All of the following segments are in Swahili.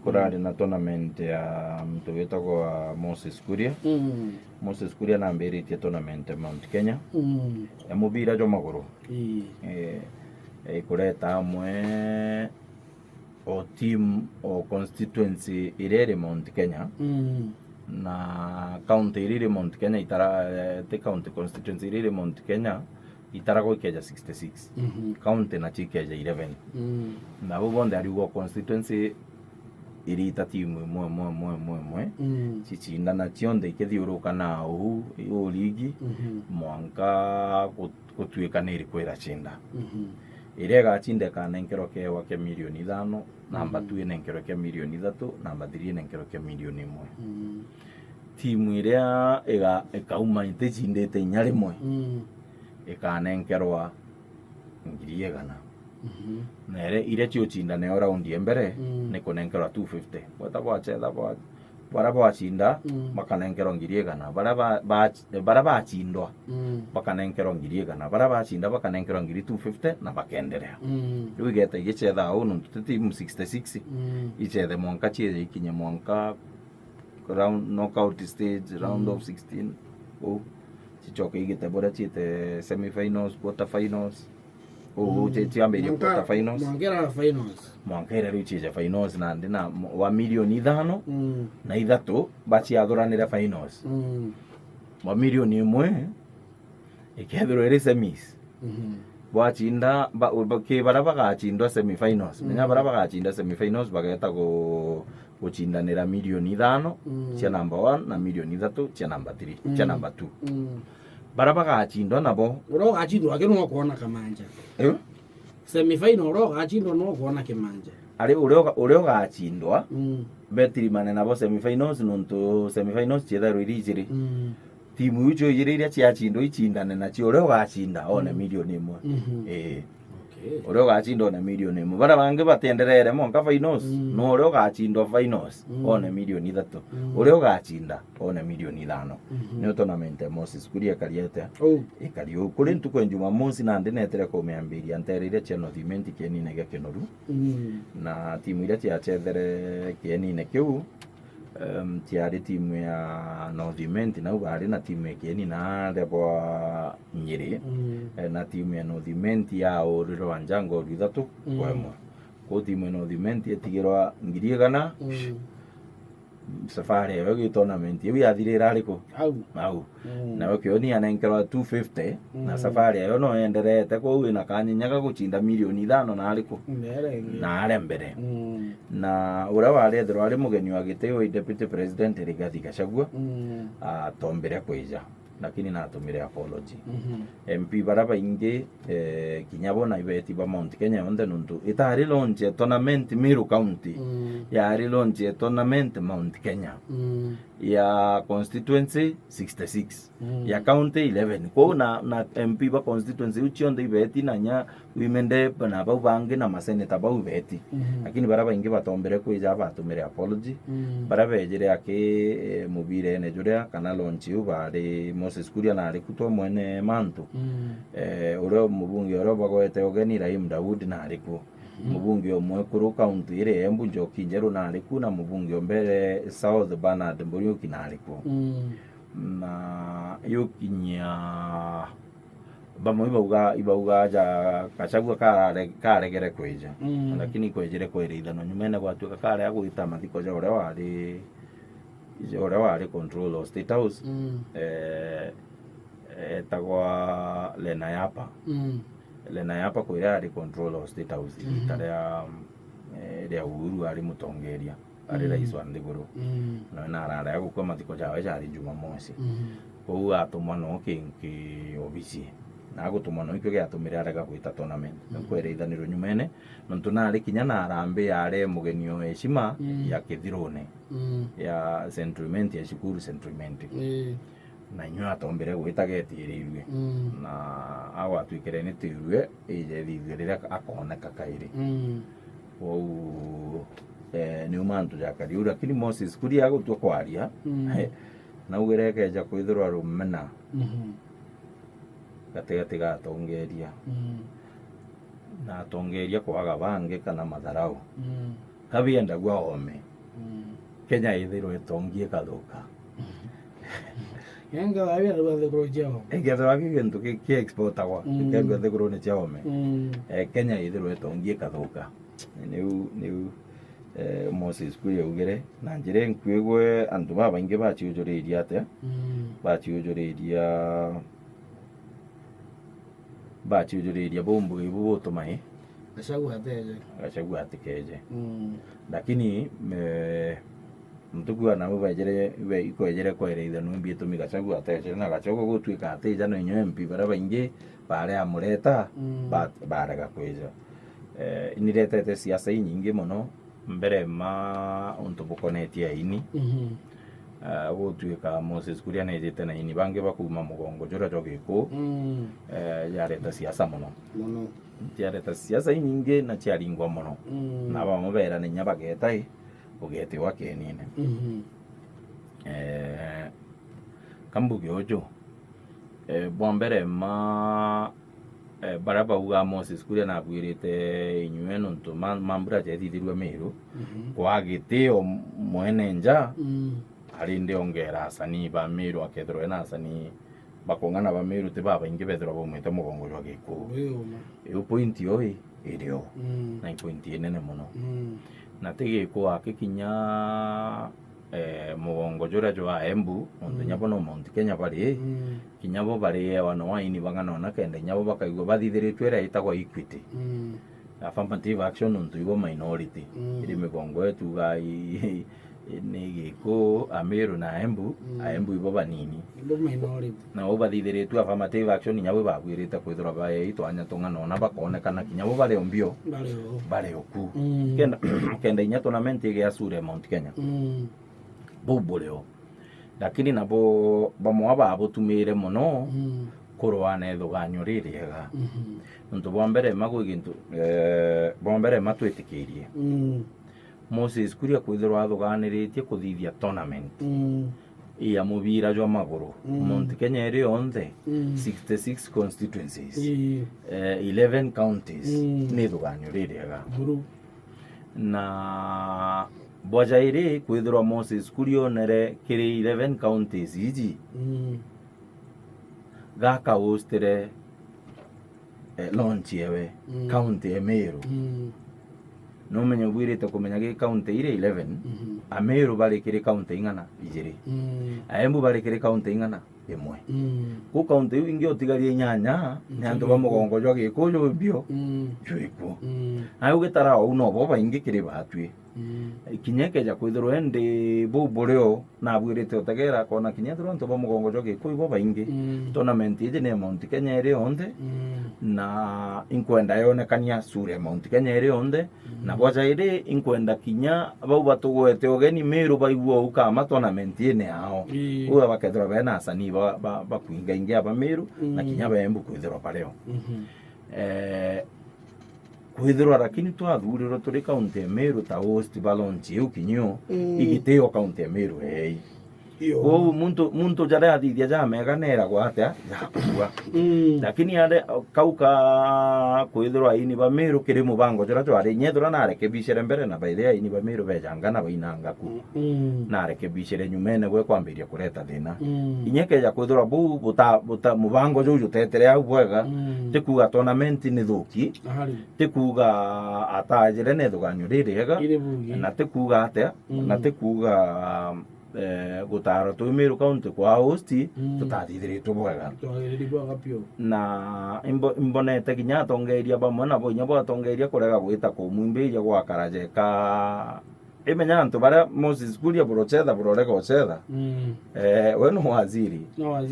kurari na tournament ya mtu witagwa Moses Kuria. Moses Kuria nambiritie tournament Mount Kenya ya mubira jo maguru kureta hamwe o team o constituency irere Mount Kenya na county irere Mount Kenya itara te county constituency irere Mount Kenya itarago ikeja 66 county na chikeja 11 na bonde arigo constituency irita timu mwe chichinda na chionde ikethiuruka na u ligi mwanka kutuika niri kwira chinda irega chinde kana enkero ke wake milioni 5 namba 2 nenkero ke milioni 3 namba 3 nenkero ke milioni 1 timu iria ekauma intechindete nyari mwe ekanenkerwa ngiriegana nere ile chio chinda ne round embere ne konenkerwa 250 bota kwa cheza kwa baraba chinda bakanenkerwa ngiriegana baraba chindwa bakanenkerwa ngiriegana baraba chinda bakanenkerwa ngiri 250 na bakendelea wigeta igecheza au ntu team 66 icheze mwanka cheze ikinye mwanka round knockout stage round of 16 chichoke igete bora chite semi-finals, quarter-finals chiambirie quarter-finals mwankera ruchije finals na ndina wa milioni 5 na 3 bachiathuranire finals wa milioni 1 ikethiro iri semis bwachinda baraba gachindwa semi-finals menya baraba gachinda semi-finals bageta guchindanira milioni 5 cia number 1 na milioni 3 cia number 3 cia number 2 baraba gachindwa nabo uro gachindwa no kuona kamanja semi-final uro gachindwa no kuona kimanja ari ure gachindwa betri mane nabo semi-finals nonto semi-finals chiethero irijiri timu icio igiri iria ciachindwa ichindane na cio ure gachinda one milioni 1 ore gachindwa na milioni 1 bara bange batenderere monka finals no ore gachindwa finals one milioni 3 ore gachinda one milioni 5 ni tournament Moses Kuria kariete ikario kuri ntuko njuma Moses na ndinetere ko meambiria nterire cheno thimenti keni nege kenoru na timu ile ciachethere keni ne kiu tiari timu ya Northiment na ubari na timu ya keni na debwa Nyeri na timu ya Northiment ya Oriro Wanjango rithatu kwemwe ko timu ya Northiment etigirwa ngiriegana safari ya tournament ibi athirira ariko au na kioni anenkerwa 250 na safari yo no enderete ko wina kanyinya guchinda milioni 5 na ariko na arembere na ura wale thro ari mugeni wa giteo deputy president Rigathi Gachagua atombere kwija lakini natumire apology MP baraba inge kinyabo na ibeti ba Mount Kenya onde nundu itari launch tournament Meru County ya launch tournament Mount Kenya ya constituency 66 ya county 11 ko na MP ba constituency uchionde ibeti nanya wimende bana ba bange na maseneta ba ibeti lakini baraba inge batombere kwija batumire apology baraba ejere ake mubire ne juria kana launch ubare Moses Kuria na arikutwa mwene mantu uro mubungi oro bagoete ogeni Rahim Daud na ariku mubungi omwe kuru county ire Embu Njoki Njeru na ariku na mubungi ombere South Bernard Mbuyuki na ariku na yokinya bamwe ibauga ja Gachagua karegere kwija lakini kwejere kwereithano nyumene gwatuka kare agwita mathiko ja ore wari control of State House etagwa Lena Yapa kwira ari control of State House tarea Uhuru ari mutongeria ari rais wa Ndiguru na arara ya gukoma thiko jawe jari Jumamosi ko atumwa no kinki obisi na gutuma no ikyo gyatumire arega gwita tournament nkwereithaniro nyumene nontu nari kinya na arambe yare mugenio heshima ya kithirone ya sentiment ya shukuru sentiment na nyo atombere gwita getirirwe na awatwikere ni tirwe ije thithirira akoneka kairi ni umantu jakari lakini Moses Kuria gutwa kwaria na ugereke ja kwithirwa rumena gategate gatongeria na tongeria kwaga bange kana matharau kabienda gwa ome Kenya ithirwo itongie kathuka Yenga wabia thiguru jao Ngethwa kintu ki exportagwa kengwa thiguru ni chiome Kenya ithirwo itongie kathuka niu Moses Kuria ugire na njire nkwigwe andu babaingi bachiujuriria atia bachiujuriria bombu ibu botumai Gachagua atikeje lakini mtukua na ubajere we ikwejere kwereitha numbi tumi Gachagua ateje na Gachagua gutwika ateja no inyo MP bara baingi bare amureta barega kweja niretete siasa nyingi muno mbere untu bukonetie ini gutwika Moses Kuria nejete na ini bangi bakuma mugongo jura jogiku yareta siasa muno yareta siasa nyingi na chiaringwa muno na bamubera ni nyabagetai ugeti wake nine kambuge ojo bombere baraba uga Moses Kuria na bwirite inywe nonto mambura jethithirwe Meru kwa gitio mwenenja hari ndi ongera asani ba Meru akethirwe na asani bakongana ba Meru te baba ingi bethirwa bomwete mugongo jwa giku iyo point yoi irio na point nene muno na tege ko akikinya mugongo jura jwa Embu onde nyabono Mount Kenya bari kinyabo bari wano waini bangana na kende nyabo bakaigwa bathithiritwe era itagwa Equity affirmative action onto igo minority iri migongo etu gai nigiko Ameru na Embu Embu ibo banini na obathithiritwe affirmative action nyabo bagwirite kwithura bae itwanya tungana na bakonekana kinyabo bari ombio bari oku kenda inya tournament ige asure Mount Kenya bubuleo lakini nabo bamwaba abotumire muno kurwana ethuganyo ririega ntu bombere magugintu bombere matwetikirie Moses Kuria kwithirwa athuganiritie kuthithia tournament ya mubira jwa maguru Mount Kenya iri onthe 66 constituencies 11 counties ni thuganyo ririega na Bojairi kwithirwa Moses Kuria onere kiri 11 counties iji gaka hostire launch yewe county ya Meru no menya bwirite kumenya ge county ire 11 Ameru bari kiri county ingana ijiri Embu bari kiri county ingana imwe ku county ingi otigarie nyanya ni andu ba mugongo jwa gikuju bio juiku ayo gitara uno bo baingi kiri batwi kinyeke ja kwithirwo endi bubuleo na bwirite otegera kona kinyethirwo nto ba mugongo jwa gikuju bo baingi tournament ije ne Mount Kenya iri onde na inkwenda yonekania sure Mount Kenya iri onde na boja iri inkwenda kinya bau batugwete ogeni Meru baigwo ukama tournament ine hao uwa bakethirwo bena asani bakuinga ingia ba Meru na kinya ba Embu kwithirwo pareo kwithirwa lakini twathurirwo turi county Meru ta host balance eu kinyo igiteo county Meru o muntu jara athithia jamega nera gwatea yakua lakini ade kauka kwithirwa ini ba Meru kiri mubango jara twari nyethura na rekebichere mbere na baithia ini ba Meru bejangana bainanga ku na rekebichere nyumene gwe kwambiria kureta thina inyeke ja kwithirwa buta mubango juju tetere au bwega tikuga tournament ni thuki tikuga atajire ne thuganyo ririega na tikuga atia na tikuga gutaro tu Meru county kwa hosti tutathithiritwo bwega na imbonete kinya tongeria bamwe na bonya batongeria kurega gwita kumwimbiria gwa karajeka imenya antu bara Moses Kuria burochetha burorega ochetha we no waziri ma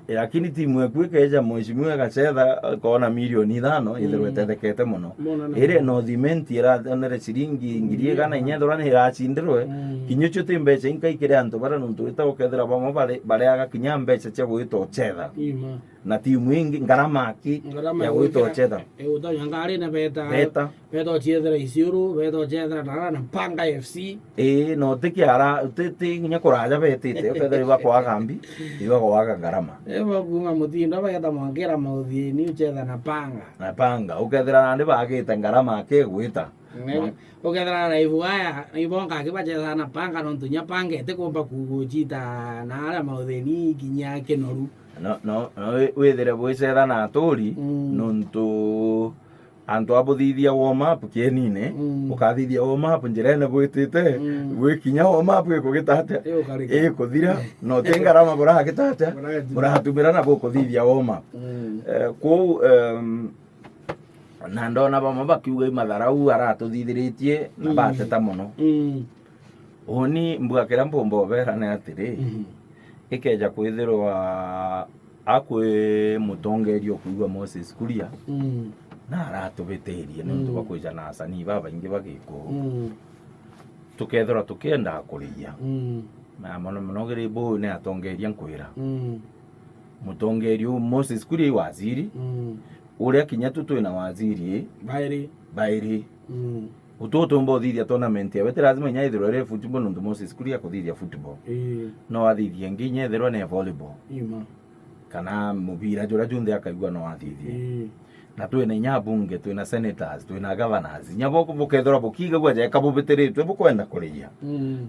lakini timu ekwikeja mheshimiwa Gachetha kona milioni 5 ithirwetethekete muno ire no thiment ira onere ciringi ngiri gana inyethura ni iracindirwe kinyocho timbecha inkaikire antu bara nuntu ita ukethira bamwe bare aga kinya mbecha cia gwita ochetha na timu ingi ngaramaki ya gwita ochetha utanyangari na beta ochethera Isiuru beta ochethera na Panga FC no tikiara nya kuraja betite ukethira bakwa gambi ibago waga ngarama kuma mutindo bageta mongera mauthi ni uchetha na Panga ukethira ndi bagite ngarama ke gwita Ukethera na ivuaya ibonga kibacheza na panga nontunya pange tekomba kugujita na ala mautheni kinya kinoru no wethere bwecetha na aturi nontu antu abuthithia warm up kienine ukathithia warm up njirene bwitite gwikinya warm up ikugitata ikuthira no tengarama buragitata buratumira na bukuthithia warm up ku na ndona bamwe bakiuga imatharau aratuthithiritie na bateta muno oni mbwakira mbombo berane atiri ikeja kwithirwa akwe mutongerio kuigwa Moses Kuria na aratubitirie nontu bakwija na asani baba ingi bagiko tukethora tukienda kuria na mono giri bo ne atongeria nkwira mutongerio Moses Kuria waziri uria kinya tutwina waziri bairi utotombo thithia tournament ya lazima nyaithirwo re football nontu Moses Kuria kuthithia football no athithia nginya ithirwo ne volleyball kana mubira jura junthe akaigua no athithia na twina inya bunge twina senators twina governors nyabo kubukethora bukiga gwaje kabubitiritwe bukwenda kuria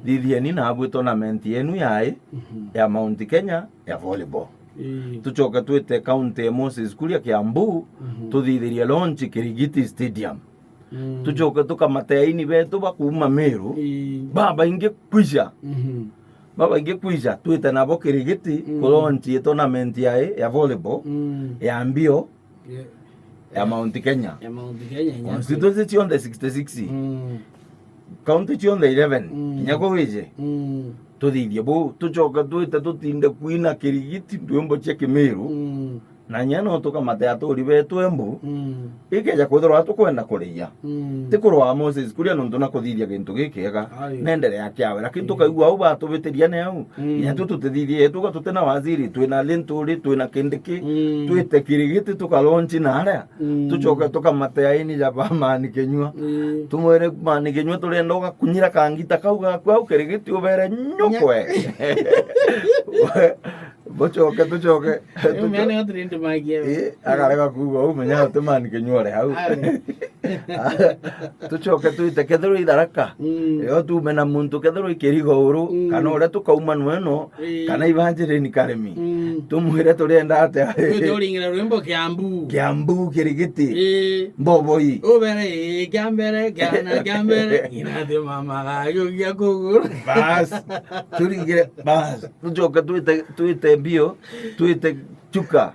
thithia ni na abu tournament yenu ya Mount Kenya ya volleyball tuchoka twite county Moses Kuria Kiambu tuthithirie launch Kirigiti Stadium tuchoka tukamateaini betu bakuma Meru baba inge kwisha twite nabo Kirigiti kulonchi tournament ya volleyball ya mbio ya Mount Kenya constituency chionde 66 county chionde 11 kinyako wije tuthithie bu tuchoka twite tutinde kuina Kirigiti ndwembo cha Kimeru na nyano tukamate aturi betu embu ikeja kwithirwa tukwenda kuria tikurwa Moses Kuria nontu na kuthithia gintu gikega nendere yakiawe lakini tukaigua au batubitiria ne au nya tutithithie tuka tutena waziri twina linturi twina kindiki twite Kirigiti tukalonchi na aria tuchoka tukamate aini ja bamani kenyua tumwere mani kenyua turenda ugakunyira kangita kauga kwa Kirigiti ubere nyukwe bochoke tuchoke mene otrinde magie agarega kugo umenya tumani kenyore hau tuchoke tuite kethero itharaka yo tumena muntu kethero ikirigo uru kana ure tukauma nweno kana ivanjireni karemi tumwire turenda ate turingira rwimbo Kiambu Kirigiti mboboi ubere gambere inathe mama gayo gya kuguru bas turingire bas tuchoke tuite bio tuite chuka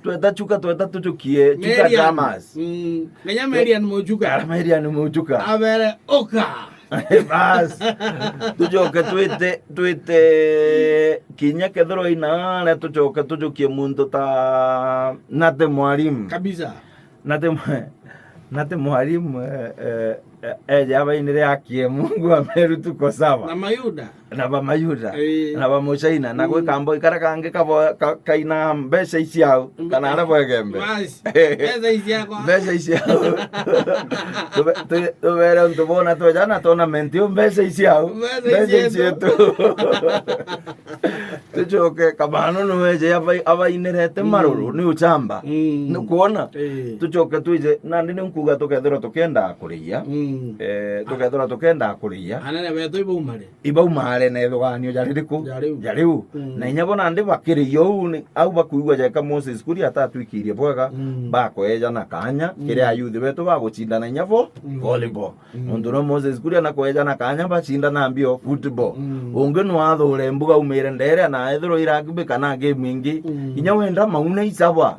tweta tuchukie chuka Damas ngenya Marian mojuka abere oka bas tuchoke tuite kinya kethoro ina na tuchoke tuchukie muntu ta Nate Mwalimu kabisa Nate Mwalimu jaba inire akie Mungu ameru tuko sawa na bamayuda na bamuchaina na gwe kambo ikara kange kaina mbesha isiao kana ara bwegembe mbesha isiao tubere ntubona twejana tournament yo mbesha isiao tuchoke kabano nweje aba inerete maruru ni uchamba nukuona tuchoke tuije nandi ni nkuga tukethero tukenda kuria tukethora tukenda kuria anene betu ibaumare na ethuganio jariu na inyabona ndi bakirio ni au bakuigwa jeka Moses Kuria atatwikirie bwega bakweja na kanya kire ayuthi betu bagucindana inyabo volleyball nondu no Moses Kuria na kweja na kanya bacindana mbio football unge no athure mbuga umire ndere na ethiro iragbe kana game ingi inya wenda mauna isaba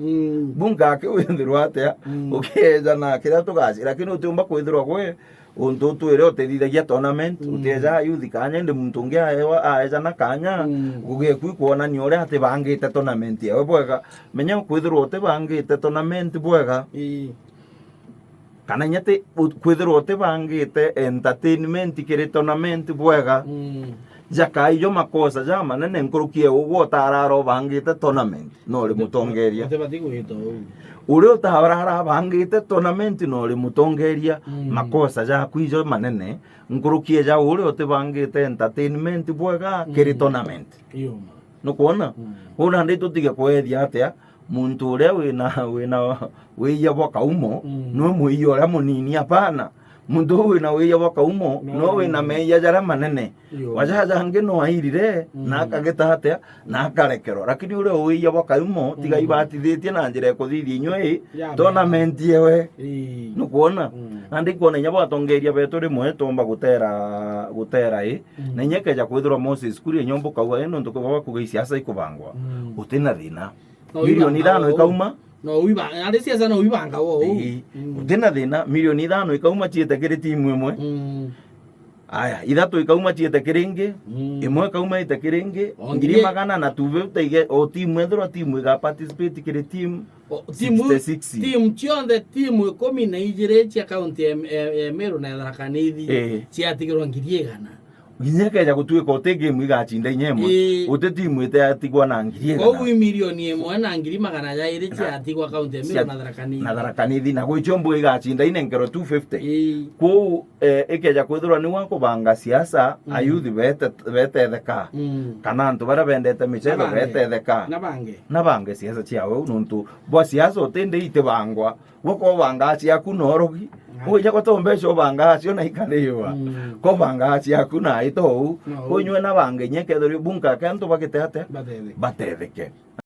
bunga ke wendirwa atia ukeja na kira tugaci lakini utumba kwithirwa gwe untu twire utithithagia tournament uteja youth kanya ndi muntu ungi aeja na kanya gugie kuonania uria ati bangite tournament yawe bwega menya kwithirwa uti bangite tournament bwega kana nyate kwithirwa uti bangite entertainment kiri tournament bwega jaka iyo makosa jama nene nkurukie ugo tararo bangite tournament no ri mutongeria uri utaharara bangite tournament no ri mutongeria makosa ja kwijo manene nkurukie ja uri utibangite entertainment bwega kiri tournament no kuona una ndi tutige kwethia atia muntu uria wina wiya bwa kaumo no muiyo ria munini apana muntu wina wiya wakaumo no wina meya jara manene wajaja nge no airire na akageta atia na akarekerwo lakini ure wiya wakaumo tiga ibatithitie na njira ikuthithia inywe tournament yewe nukuona na ndikuona nya batongeria betu rimwe tomba gutera na nyekeja kwithirwa Moses kuri nyombo kauga ino ntukuba kuga siasa ikubangwa utina thina milioni 5 ikauma no wiba ande siasa no wibanga wo utina thina milioni 5 ikauma chiete kiri timu imwe aya ithatu ikauma chiete kiringi imwe kauma ite kiringi 200 na tuve uteige o timu ethirwa timu iga participate kiri timu timu chionde timu 12 cia county ya Meru na Tharaka Nithi ciatigirwa 1,000 nginyekeja gutuika uti game igachinda inyemwe uti timu itatigwa na 1,000 kogu milioni 1 na 200,000 ciatigwa county ya Meru na Tharaka Nithi na gwichombo igachinda inengero 250 kou ikeja kwithirwa ni wa kubanga siasa ayuthi betetheka kana antu bara bendete michezo betetheka na bange siasa ciao nuntu bwa siasa utinde itibangwa goko banga ciaku norogi uja gotombeco banga cio na ikariwa ko banga ciaku na ito kunywe na bange nyekethori bunka kantu bagite ate batetheke